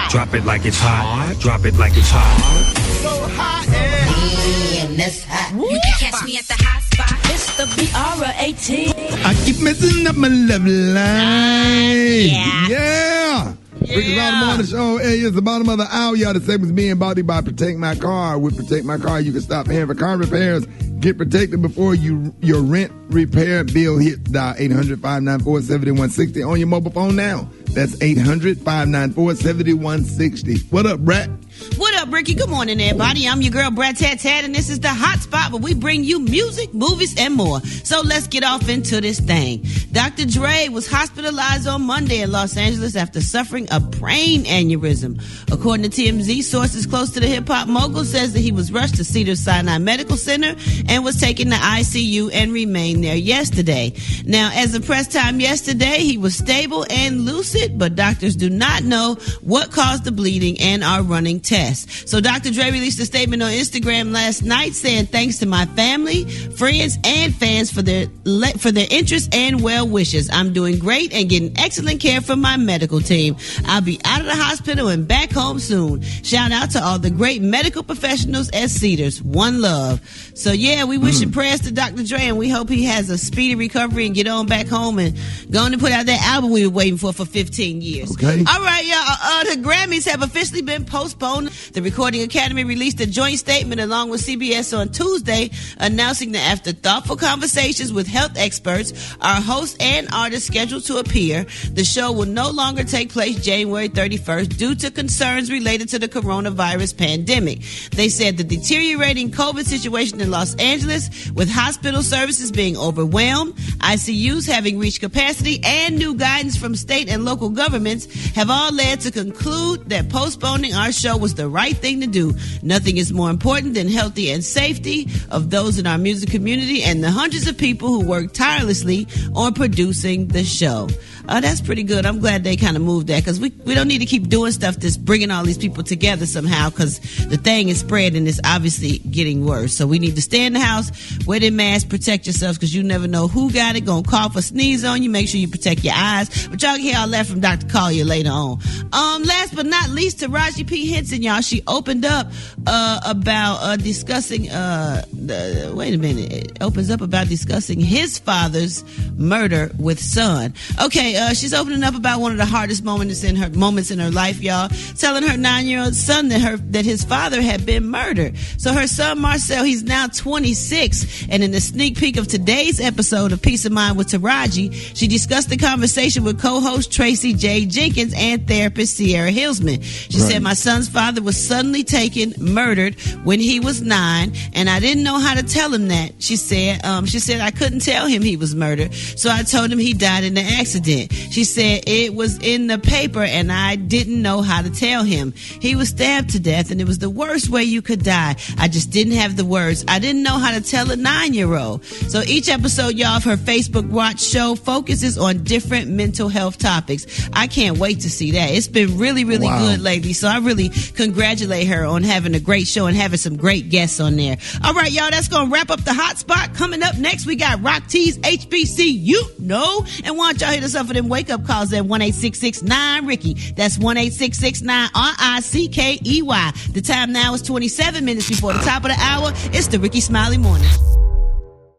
Drop it like it's hot. Drop it like it's hot. So hot, yeah. That's hot. You can catch me at the hot spot. It's the BR18. I keep messing up my love life. Yeah. Rickey's Bottom Morning Show. Hey, it's the bottom of the hour. Y'all, the segment's being bought by Protect My Car. With Protect My Car, you can stop paying for car repairs. Get protected before your rent repair bill hits. Dial 800-594-7160 on your mobile phone now. That's 800-594-7160. What up, Brat? What up, Rickey? Good morning, everybody. I'm your girl, Brat Tat Tat, and this is the Hot Spot where we bring you music, movies, and more. So let's get off into this thing. Dr. Dre was hospitalized on Monday in Los Angeles after suffering a brain aneurysm. According to TMZ, sources close to the hip-hop mogul says that he was rushed to Cedars-Sinai Medical Center and was taken to ICU and remained there yesterday. Now, as of press time yesterday, he was stable and lucid, but doctors do not know what caused the bleeding and are running tests. So Dr. Dre released a statement on Instagram last night saying, "Thanks to my family, friends, and fans for their interest and well wishes. I'm doing great and getting excellent care from my medical team. I'll be out of the hospital and back home soon. Shout out to all the great medical professionals at Cedars. One love." So yeah, we wishing prayers to Dr. Dre, and we hope he has a speedy recovery and get on back home and go on and put out that album we were waiting for 15 years. Okay. All right, y'all. The Grammys have officially been postponed. The Recording Academy released a joint statement along with CBS on Tuesday announcing that after thoughtful conversations with health experts, our hosts and artists scheduled to appear, the show will no longer take place January 31st due to concerns related to the coronavirus pandemic. They said the deteriorating COVID situation in Los Angeles, with hospital services being overwhelmed, ICUs having reached capacity, and new guidance from state and local governments have all led to conclude that postponing our show was the right thing to do. Nothing is more important than healthy and safety of those in our music community and the hundreds of people who work tirelessly on producing the show. That's pretty good. I'm glad they kind of moved that, because we don't need to keep doing stuff that's bringing all these people together somehow, because the thing is spread and it's obviously getting worse. So we need to stay in the house, wear the mask, protect yourselves, because you never know who got it, gonna cough or sneeze on you. Make sure you protect your eyes. But y'all can hear all that from Dr. Collier later on. Last but not least, Taraji P. Henson, y'all, she opened up about discussing opens up about discussing his father's murder with son. Okay, she's opening up about one of the hardest moments in her life, y'all, telling her 9-year-old son that his father had been murdered. So her son Marcel, he's now 26, and in the sneak peek of today's episode of Peace of Mind with Taraji, she discussed the conversation with co-host Tracy J. Jenkins and therapist Sierra Hillsman. She said, "My son's father was suddenly murdered when he was 9, and I didn't know how to tell him that." She said I couldn't tell him he was murdered, so I told him he died in an accident. She said it was in the paper and I didn't know how to tell him. He was stabbed to death and it was the worst way you could die. I just didn't have the words. I didn't know how to tell a 9-year-old. So each episode, y'all, of her Facebook Watch show focuses on different mental health topics. I can't wait to see that. It's been really, really good lately, so I really congratulate her on having a great show and having some great guests on there. All right, y'all, that's going to wrap up the Hot Spot. Coming up next, we got Rock T's HBC, and why don't y'all hit us up for them wake-up calls at 1-866-9-RICKEY. That's 1-866-9-RICKEY. The time now is 27 minutes before the top of the hour. It's the Rickey Smiley Morning.